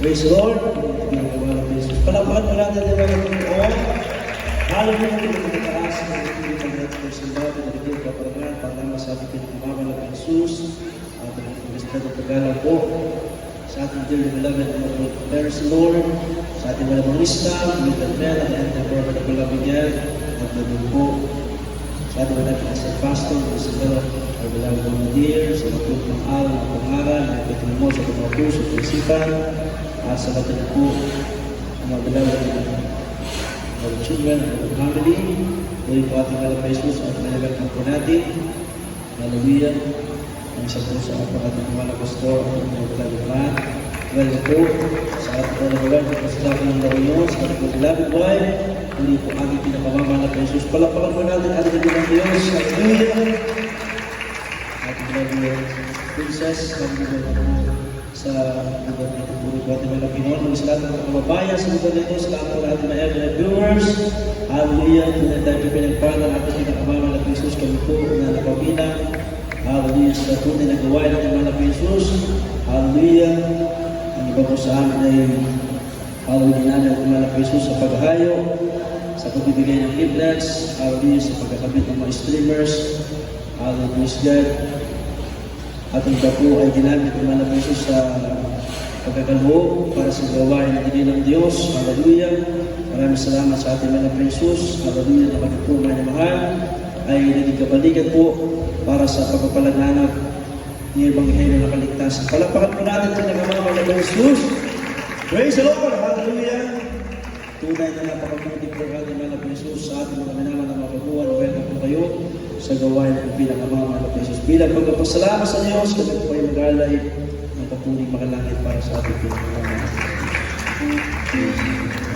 Praise the Lord. Pinagawala ko Jesus. Palapakan mo natin ang mga Panginoon. Hallelujah. Pinagataas ng mga pagsimbahan ng mga kaparangan para sa ating pinagmamahal ng Jesus. At ang Kristo ng paggalang po sa ating dear beloved Lord. Praise the Lord. Sa ating malamang Islam, with the prayer at the end of our beloved yan. At namin po sa ating malamang Asal Pastor, sa our beloved mga dear, sa mga ng araw ng pangaral, na ipatuloy mo sa mga puso, sa isipan, at sa mga po ang mga beloved our children, our family. Tuloy po ating malamang Jesus at nalagang po natin. Hallelujah. Ang isa po sa ating mga pastor at mga beloved man. Well po, sa ating po nagawa po sa ating ng Lord, sa ating po beloved wife, tuloy po ating pinakamamahal na Jesus. Palapakan po natin ating ng Diyos. Hallelujah. Ating beloved princess, sa lugar nito po ito ating mga Pinoon, mga sa lahat ng kababayan sa lugar nito, sa lahat ng ating mga everyday viewers. Hallelujah. Tunay tayo pinagpala ng ating pinakamamahal na Jesus, kami po na napabilang. Hallelujah. Sa tunay na gawain ng mga Jesus. Hallelujah. Ang iba po sa amin ay hallelujah namin ang mga Jesus sa paghahayo, sa pagbibigay ng kidnats, hallelujah, sa pagkakabit ng mga streamers. Hallelujah, God. At ang iba po ay ginamit ng mga Jesus sa pagkakaloob para sa gawain ng hindi ng Diyos. Hallelujah. Maraming salamat sa ating mga Jesus. Hallelujah. Na kami po may mahal ay naging kabalikan po para sa pagpapalaganap ng Ebanghelyo na kaligtasan. Palapakan po natin sa nakamamahal na Jesus. Praise the Lord! Hallelujah! Tunay na napakabuti po ang ating mga Jesus sa ating mga minamahal na mga kabuhan. Welcome po kayo sa gawain ng pinakamamahal na Jesus. Bilang pagpapasalamat sa Diyos, kami po ay mag-alay ng papuling makalangit para sa ating pinakamamahal na Jesus.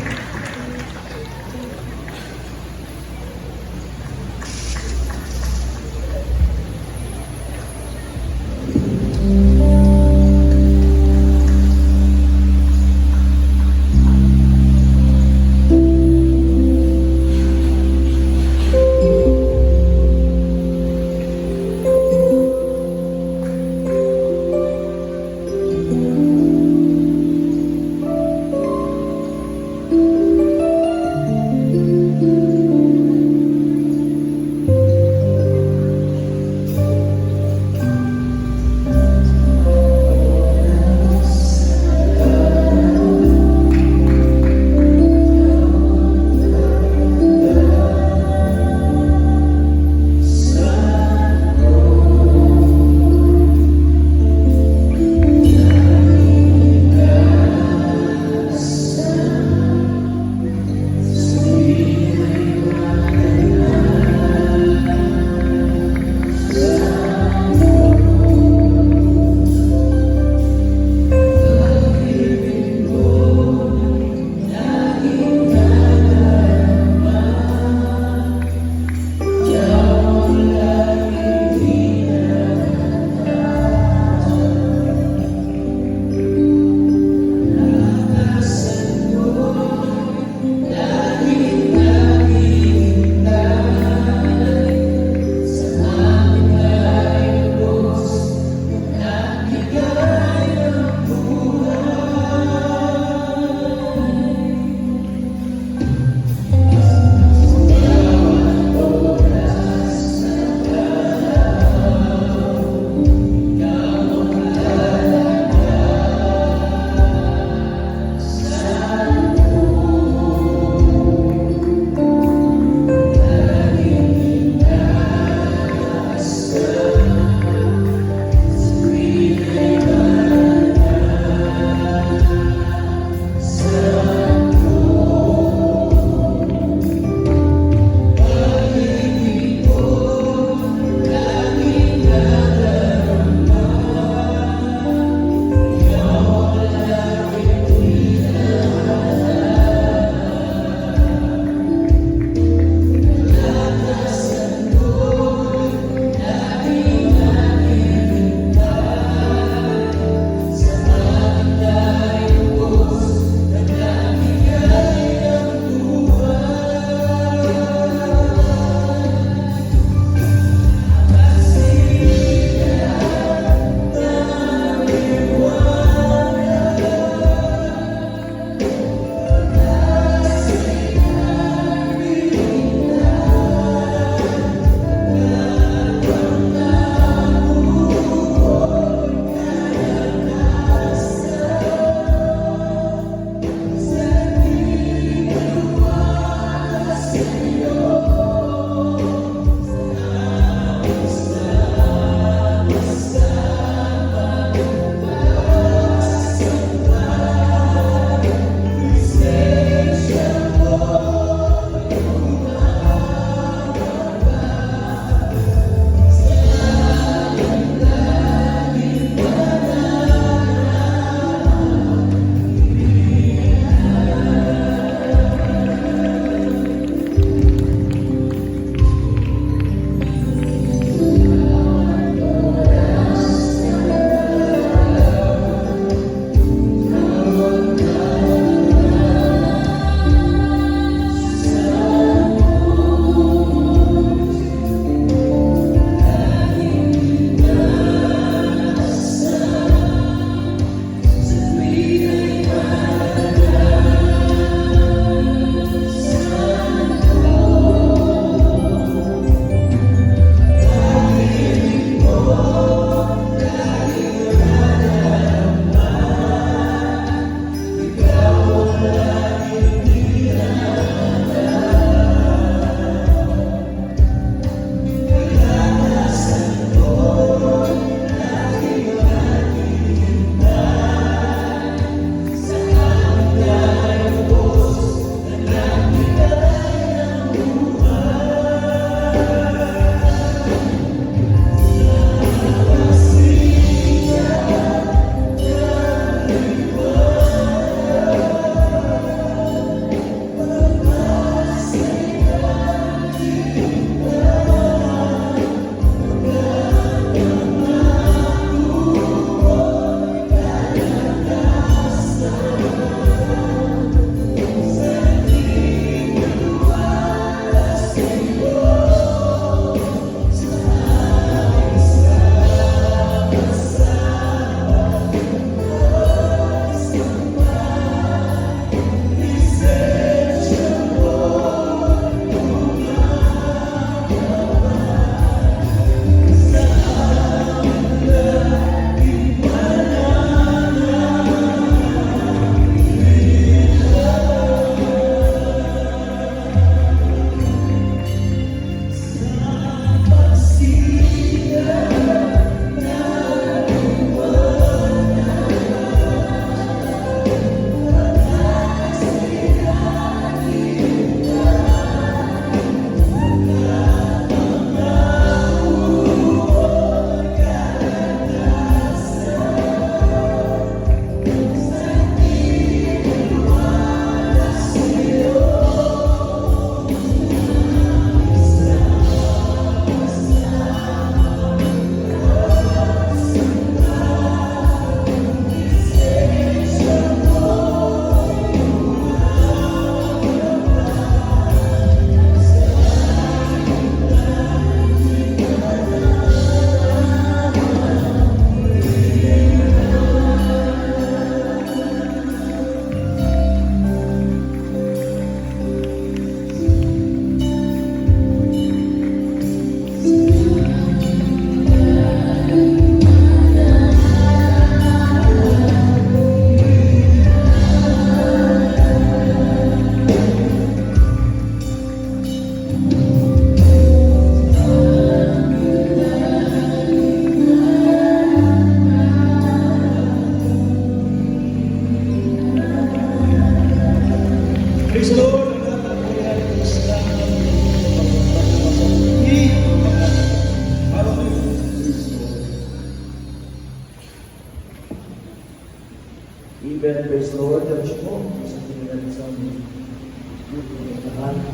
Amen. Praise the Lord. Tapos po, sa tingin sa amin.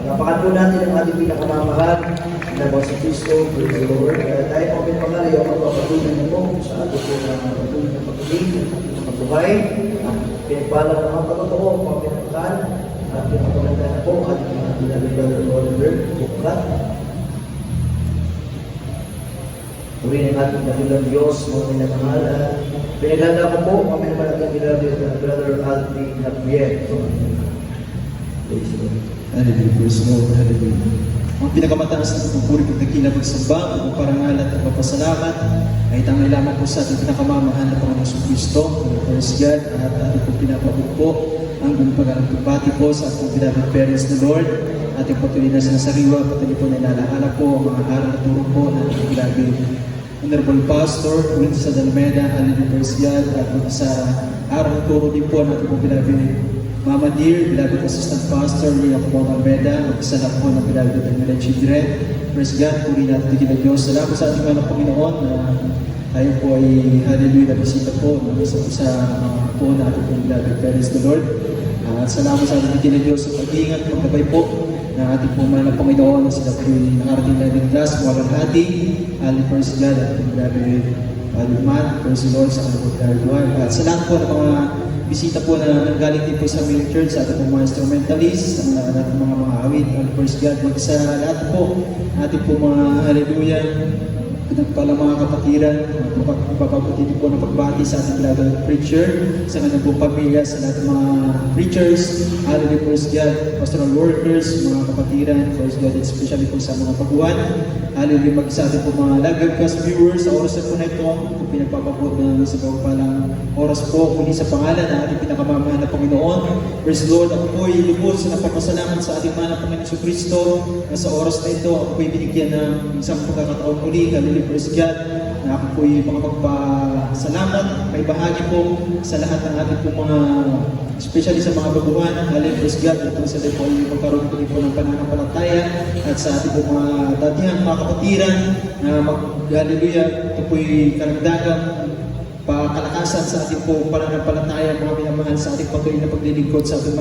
Palapakan po natin ang ating pinakamamahal na Diyos sa Kristo. Praise the Lord. Kaya tayo po may pangalayo ang magpapatuloy na po sa ating po na patuloy na patuloy, pagbuhay. Pinagpala ng mga patotoo, mga pinagpakan, at pinagpapalagay na po ating mga pinagpapalagay na Oliver, Buklat. Tuwin ang ating dakilang Diyos, mga pinagpangalan. Pinaganda ko po, mga pinagpalagay Brother Alvin Javier. Praise the Lord. Hallelujah, praise the Lord, hallelujah. Ang pinakamataas na pagpupuri at nagkila pagsamba, ang parangalan at pagpasalamat ay tangay lamang po sa ating pinakamamahal na Panginoong Kristo, praise God, at ating po pinapabot po ang pagpapati po sa ating beloved parents na Lord, ating patuloy na sinasariwa, patuloy po na inalaala po ang mga aral at turo po na ating beloved Honorable Pastor, ulit sa Dalmeda, hallelujah, praise God, at sa aral at turo din po na ating po beloved Mama Dear, beloved Assistant Pastor, Lina Pumong Almeda, mag-isa na po ng beloved Dalmeda Children. Praise God, puri natin din ng Diyos. Salamat sa ating mga Panginoon na tayo po ay hallelujah na bisita po ng isa po sa po na ating pong beloved parents the Lord. At salamat sa ating din ng Diyos sa pag-iingat, pagkabay po ng ating pong mga Panginoon na sila po yung nakarating na din class, walang hati. Hallelujah, praise God, at ating beloved Aluman, praise the Lord sa ating beloved. At salamat po ng mga bisita po na nanggaling din po sa Main Church, sa ating mga instrumentalists, ang ating mga awit, ang praise God, sa lahat po, ating po mga hallelujah, pala mga kapatiran, papabuti din po ng pagbati sa ating beloved preacher, sa kanyang pong pamilya, sa lahat ng mga preachers, hallelujah, praise God, pastoral workers, mga kapatiran, praise God, especially po sa mga paguan, hallelujah, sa ating po mga live class viewers, sa oras na po na ito, kung pinagpapabot na sa palang oras po, muli sa pangalan ng ating pinakamamahal na Panginoon. Praise the Lord, ako po ay lubos sa napapasalamat sa ating mahal na Panginoon Kristo na sa oras na ito, ako po ay binigyan ng isang pagkakataon muli, hallelujah, praise God, na ako po ay makapagpasalamat, may bahagi po sa lahat ng ating po mga, especially sa mga baguhan, hallelujah, praise God, at sila po ay magkaroon po ng pananampalataya at sa ating po mga datihang mga kapatiran na hallelujah, ito po ay karagdagang pakalakasan sa ating po pananampalataya, mga minamahal sa ating patuloy na paglilingkod sa ating